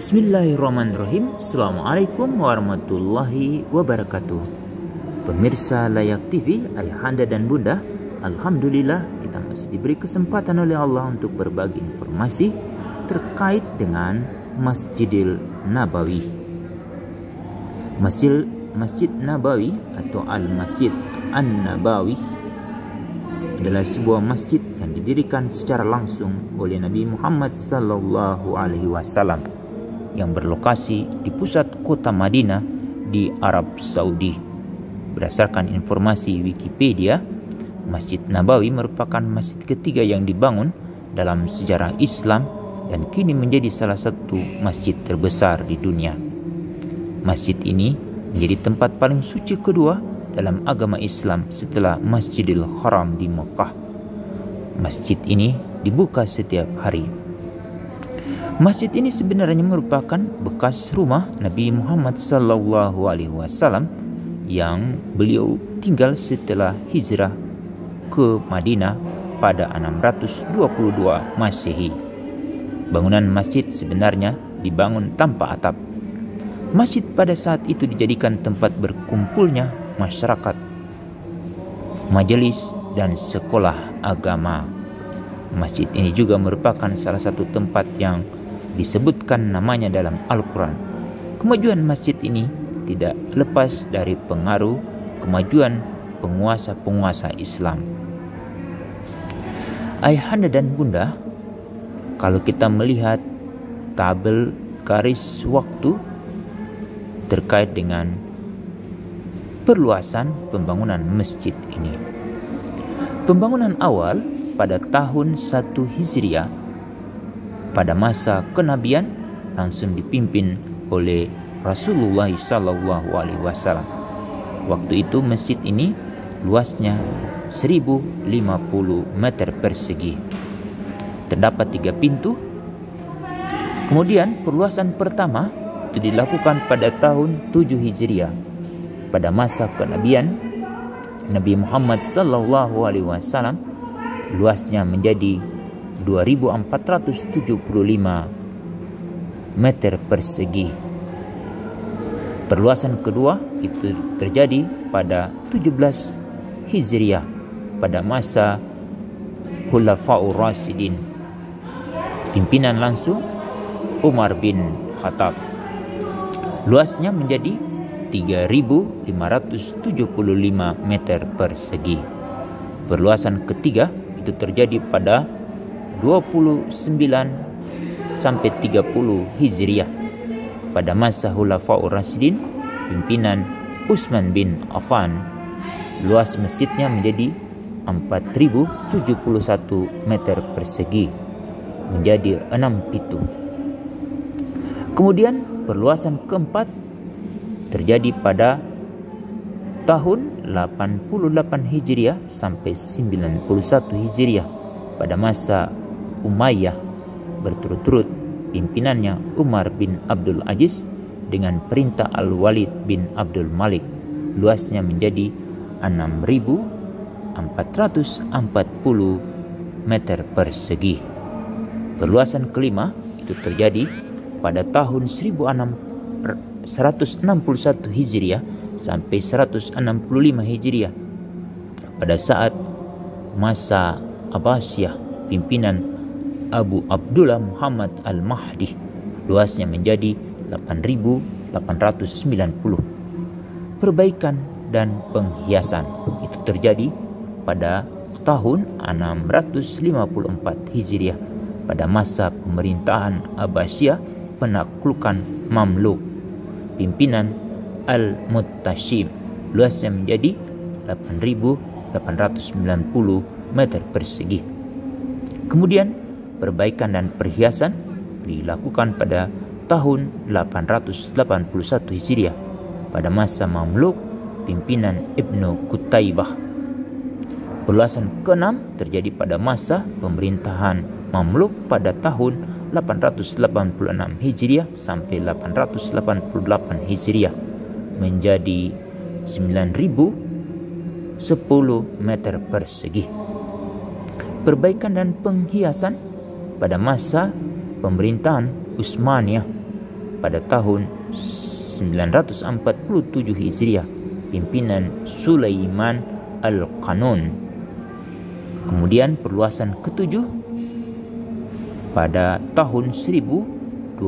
Bismillahirrahmanirrahim. Assalamualaikum warahmatullahi wabarakatuh. Pemirsa Layak TV, ayahanda dan bunda, alhamdulillah kita masih diberi kesempatan oleh Allah untuk berbagi informasi terkait dengan Masjidil Nabawi. Masjid Nabawi atau Al-Masjid An-Nabawi adalah sebuah masjid yang didirikan secara langsung oleh Nabi Muhammad SAW yang berlokasi di pusat kota Madinah di Arab Saudi. Berdasarkan informasi Wikipedia, Masjid Nabawi merupakan masjid ketiga yang dibangun dalam sejarah Islam dan kini menjadi salah satu masjid terbesar di dunia. Masjid ini menjadi tempat paling suci kedua dalam agama Islam setelah Masjidil Haram di Mekah. Masjid ini dibuka setiap hari. Masjid ini sebenarnya merupakan bekas rumah Nabi Muhammad SAW yang beliau tinggal setelah hijrah ke Madinah pada 622 Masehi. Bangunan masjid sebenarnya dibangun tanpa atap. Masjid pada saat itu dijadikan tempat berkumpulnya masyarakat, majelis, dan sekolah agama. Masjid ini juga merupakan salah satu tempat yang disebutkan namanya dalam Al-Quran. Kemajuan masjid ini tidak lepas dari pengaruh kemajuan penguasa-penguasa Islam. Ayahanda dan bunda, kalau kita melihat tabel garis waktu terkait dengan perluasan pembangunan masjid ini. Pembangunan awal pada tahun 1 Hijriah pada masa kenabian langsung dipimpin oleh Rasulullah SAW. Waktu itu masjid ini luasnya 1050 meter persegi. Terdapat 3 pintu. Kemudian perluasan pertama itu dilakukan pada tahun 7 Hijriah. Pada masa kenabian Nabi Muhammad SAW, luasnya menjadi 2475 meter persegi. Perluasan kedua itu terjadi pada 17 Hijriah pada masa Khulafaur Rasyidin, pimpinan langsung Umar bin Khattab. Luasnya menjadi 3575 meter persegi. Perluasan ketiga itu terjadi pada 29 sampai 30 Hijriah pada masa Khulafaur Rasyidin, pimpinan Utsman bin Affan. Luas masjidnya menjadi 4071 meter persegi, menjadi 6 pintu. Kemudian perluasan keempat terjadi pada tahun 88 Hijriah sampai 91 Hijriah pada masa Umayyah, berturut-turut pimpinannya Umar bin Abdul Aziz dengan perintah Al-Walid bin Abdul Malik. Luasnya menjadi 6440 meter persegi. Perluasan kelima itu terjadi pada tahun 161 Hijriah sampai 165 Hijriah pada saat masa Abbasiyah, pimpinan Abu Abdullah Muhammad Al-Mahdi. Luasnya menjadi 8890. Perbaikan dan penghiasan itu terjadi pada tahun 654 Hijriah pada masa pemerintahan Abbasiyah, penaklukan Mamluk, pimpinan Al-Muttashim. Luasnya menjadi 8890 meter persegi. Kemudian perbaikan dan perhiasan dilakukan pada tahun 881 Hijriah pada masa Mamluk, pimpinan Ibnu Qutaybah. Perluasan ke-6 terjadi pada masa pemerintahan Mamluk pada tahun 886 Hijriah sampai 888 Hijriah, menjadi 9010 meter persegi. Perbaikan dan penghiasan pada masa pemerintahan Utsmaniyah pada tahun 947 Hijriah, pimpinan Sulaiman Al-Qanun. Kemudian perluasan ketujuh pada tahun 1265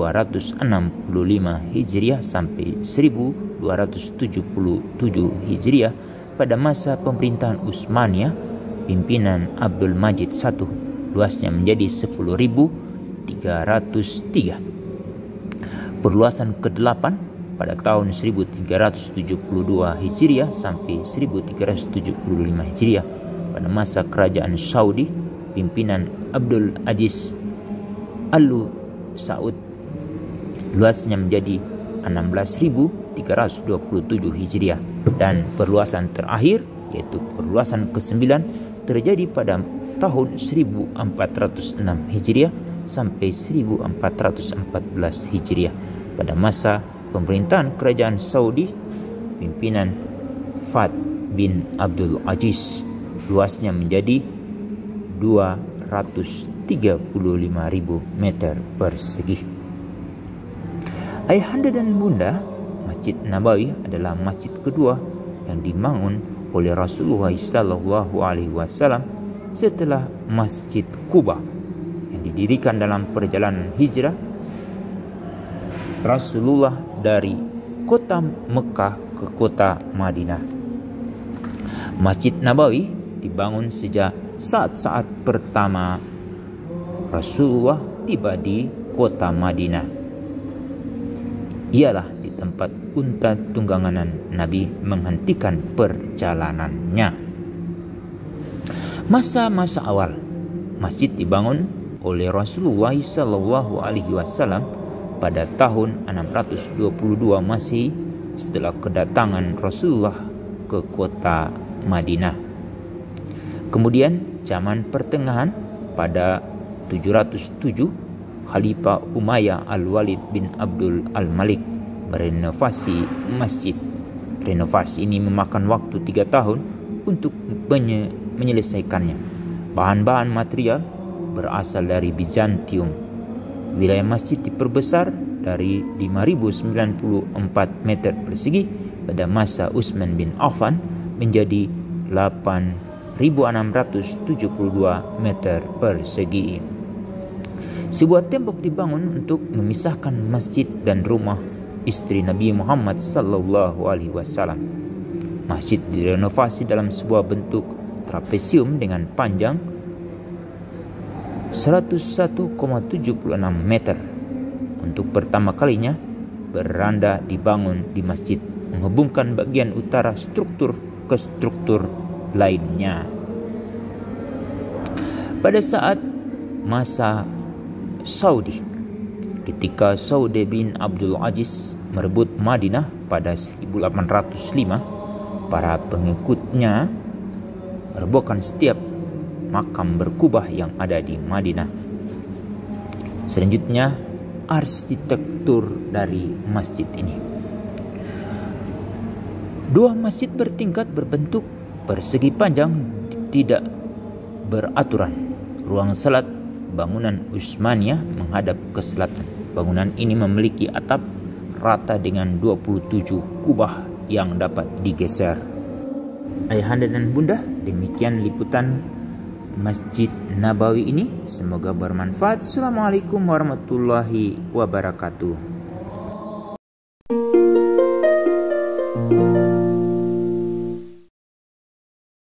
Hijriah sampai 1277 Hijriah pada masa pemerintahan Utsmaniyah pimpinan Abdul Majid I, luasnya menjadi 10.303. Perluasan ke-8 pada tahun 1372 Hijriah sampai 1375 Hijriah pada masa kerajaan Saudi pimpinan Abdul Aziz Al Saud, luasnya menjadi 16.327 Hijriah. Dan perluasan terakhir yaitu perluasan ke-9 terjadi pada tahun 1406 Hijriah sampai 1414 Hijriah pada masa pemerintahan kerajaan Saudi pimpinan Fahd bin Abdul Aziz, luasnya menjadi 235.000 meter persegi. Ayahanda dan bunda, Masjid Nabawi adalah masjid kedua yang dibangun oleh Rasulullah SAW setelah Masjid Quba yang didirikan dalam perjalanan hijrah Rasulullah dari kota Mekah ke kota Madinah. Masjid Nabawi dibangun sejak saat-saat pertama Rasulullah tiba di kota Madinah. Ialah di tempat unta tunggangan Nabi menghentikan perjalanannya. Masa-masa awal masjid dibangun oleh Rasulullah SAW pada tahun 622 Masehi setelah kedatangan Rasulullah ke kota Madinah. Kemudian zaman pertengahan pada 707 Khalifah Umayyah Al-Walid bin Abdul Al-Malik merenovasi masjid. Renovasi ini memakan waktu 3 tahun untuk menyelesaikannya. Bahan-bahan material berasal dari Bizantium. Wilayah masjid diperbesar dari 5.094 meter persegi pada masa Utsman bin Affan menjadi 8.672 meter persegi. Sebuah tembok dibangun untuk memisahkan masjid dan rumah istri Nabi Muhammad SAW. Masjid direnovasi dalam sebuah bentuk trapesium dengan panjang 101,76 meter. Untuk pertama kalinya, beranda dibangun di masjid menghubungkan bagian utara struktur ke struktur lainnya. Pada saat masa Saudi, ketika Saudi bin Abdul Aziz merebut Madinah pada 1805, para pengikutnya merobohkan setiap makam berkubah yang ada di Madinah. Selanjutnya, arsitektur dari masjid ini. Dua masjid bertingkat berbentuk persegi panjang tidak beraturan. Ruang salat bangunan Utsmaniyah menghadap ke selatan. Bangunan ini memiliki atap rata dengan 27 kubah yang dapat digeser. Ayahanda dan bunda, demikian liputan Masjid Nabawi ini. Semoga bermanfaat. Assalamualaikum warahmatullahi wabarakatuh.